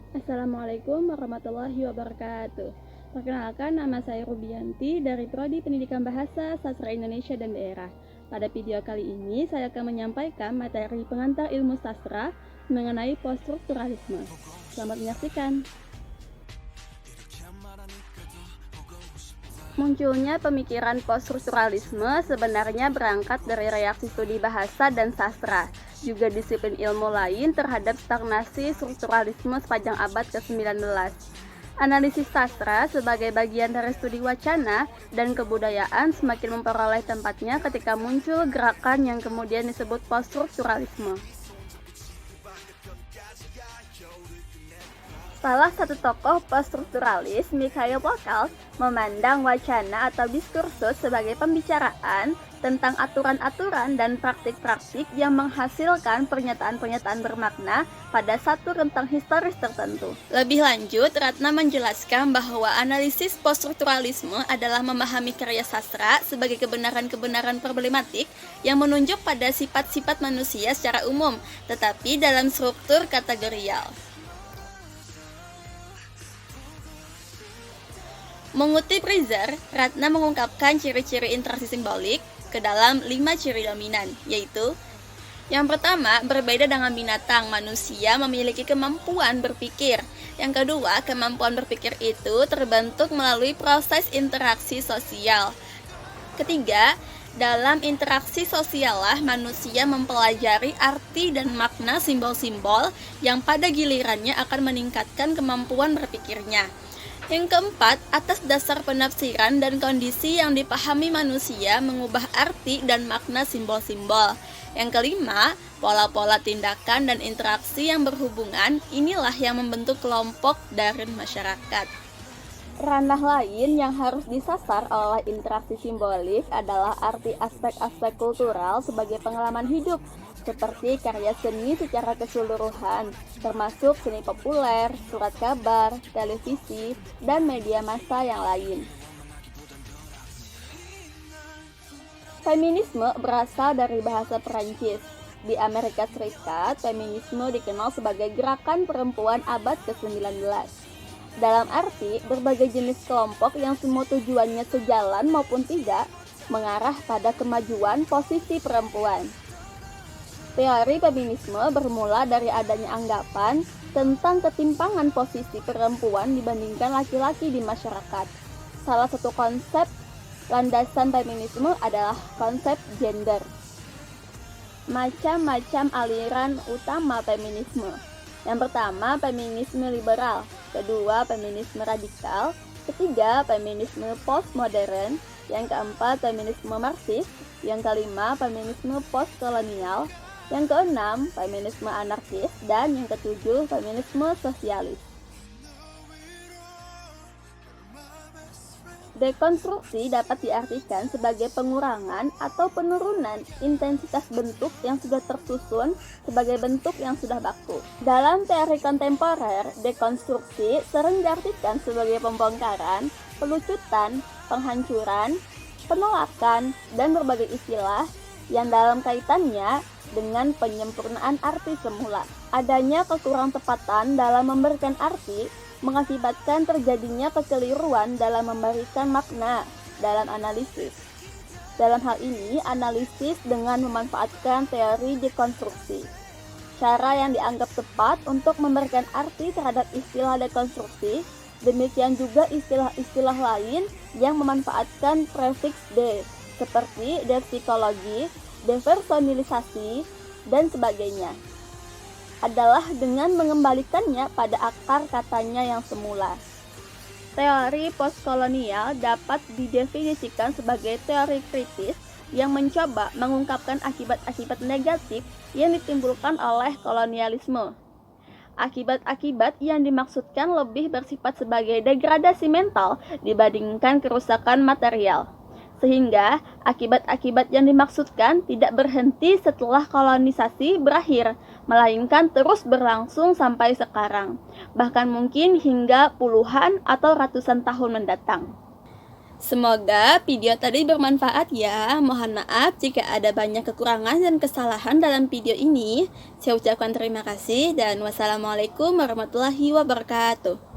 Assalamualaikum warahmatullahi wabarakatuh. Perkenalkan, nama saya Rubianti dari Prodi Pendidikan Bahasa Sastra Indonesia dan Daerah. Pada video kali ini, saya akan menyampaikan materi pengantar ilmu sastra mengenai poststrukturalisme. Selamat menyaksikan. Munculnya pemikiran poststrukturalisme sebenarnya berangkat dari reaksi studi bahasa dan sastra, juga disiplin ilmu lain terhadap stagnasi strukturalisme sepanjang abad ke-19. Analisis sastra sebagai bagian dari studi wacana dan kebudayaan semakin memperoleh tempatnya ketika muncul gerakan yang kemudian disebut poststrukturalisme. Salah satu tokoh poststrukturalis, Mikhail Plokhalsk, memandang wacana atau diskursus sebagai pembicaraan tentang aturan-aturan dan praktik-praktik yang menghasilkan pernyataan-pernyataan bermakna pada satu rentang historis tertentu. Lebih lanjut, Ratna menjelaskan bahwa analisis poststrukturalisme adalah memahami karya sastra sebagai kebenaran-kebenaran problematik yang menunjuk pada sifat-sifat manusia secara umum, tetapi dalam struktur kategorial. Mengutip Rizer, Ratna mengungkapkan ciri-ciri interaksi simbolik ke dalam 5 ciri dominan, yaitu yang pertama, berbeda dengan binatang, manusia memiliki kemampuan berpikir. Yang kedua, kemampuan berpikir itu terbentuk melalui proses interaksi sosial. Ketiga, dalam interaksi sosiallah manusia mempelajari arti dan makna simbol-simbol yang pada gilirannya akan meningkatkan kemampuan berpikirnya. Yang keempat, atas dasar penafsiran dan kondisi yang dipahami manusia mengubah arti dan makna simbol-simbol. Yang kelima, pola-pola tindakan dan interaksi yang berhubungan inilah yang membentuk kelompok dari masyarakat. Ranah lain yang harus disasar oleh interaksi simbolik adalah arti aspek-aspek kultural sebagai pengalaman hidup, seperti karya seni secara keseluruhan, termasuk seni populer, surat kabar, televisi, dan media massa yang lain. Feminisme berasal dari bahasa Perancis. Di Amerika Serikat, feminisme dikenal sebagai gerakan perempuan abad ke-19. Dalam arti, berbagai jenis kelompok yang semua tujuannya sejalan maupun tidak, mengarah pada kemajuan posisi perempuan. Teori feminisme bermula dari adanya anggapan tentang ketimpangan posisi perempuan dibandingkan laki-laki di masyarakat. Salah satu konsep landasan feminisme adalah konsep gender. Macam-macam aliran utama feminisme. Yang pertama, feminisme liberal. Kedua, feminisme radikal. Ketiga, feminisme postmodern. Yang keempat, feminisme marxis. Yang kelima, feminisme postkolonial. Yang keenam, feminisme anarkis. Dan yang ketujuh, feminisme sosialis. Dekonstruksi dapat diartikan sebagai pengurangan atau penurunan intensitas bentuk yang sudah tersusun sebagai bentuk yang sudah baku. Dalam teori kontemporer, dekonstruksi sering diartikan sebagai pembongkaran, pelucutan, penghancuran, penolakan, dan berbagai istilah yang dalam kaitannya dengan penyempurnaan arti semula. Adanya kekurang tepatan dalam memberikan arti mengakibatkan terjadinya kekeliruan dalam memberikan makna dalam analisis. Dalam hal ini, analisis dengan memanfaatkan teori dekonstruksi. Cara yang dianggap tepat untuk memberikan arti terhadap istilah dekonstruksi, demikian juga istilah-istilah lain yang memanfaatkan prefiks de, seperti depsikologi, depersonalisasi, dan sebagainya, adalah dengan mengembalikannya pada akar katanya yang semula. Teori postkolonial dapat didefinisikan sebagai teori kritis yang mencoba mengungkapkan akibat-akibat negatif yang ditimbulkan oleh kolonialisme. Akibat-akibat yang dimaksudkan lebih bersifat sebagai degradasi mental dibandingkan kerusakan material. Sehingga akibat-akibat yang dimaksudkan tidak berhenti setelah kolonisasi berakhir, melainkan terus berlangsung sampai sekarang, bahkan mungkin hingga puluhan atau ratusan tahun mendatang. Semoga video tadi bermanfaat ya. Mohon maaf jika ada banyak kekurangan dan kesalahan dalam video ini. Saya ucapkan terima kasih dan wassalamualaikum warahmatullahi wabarakatuh.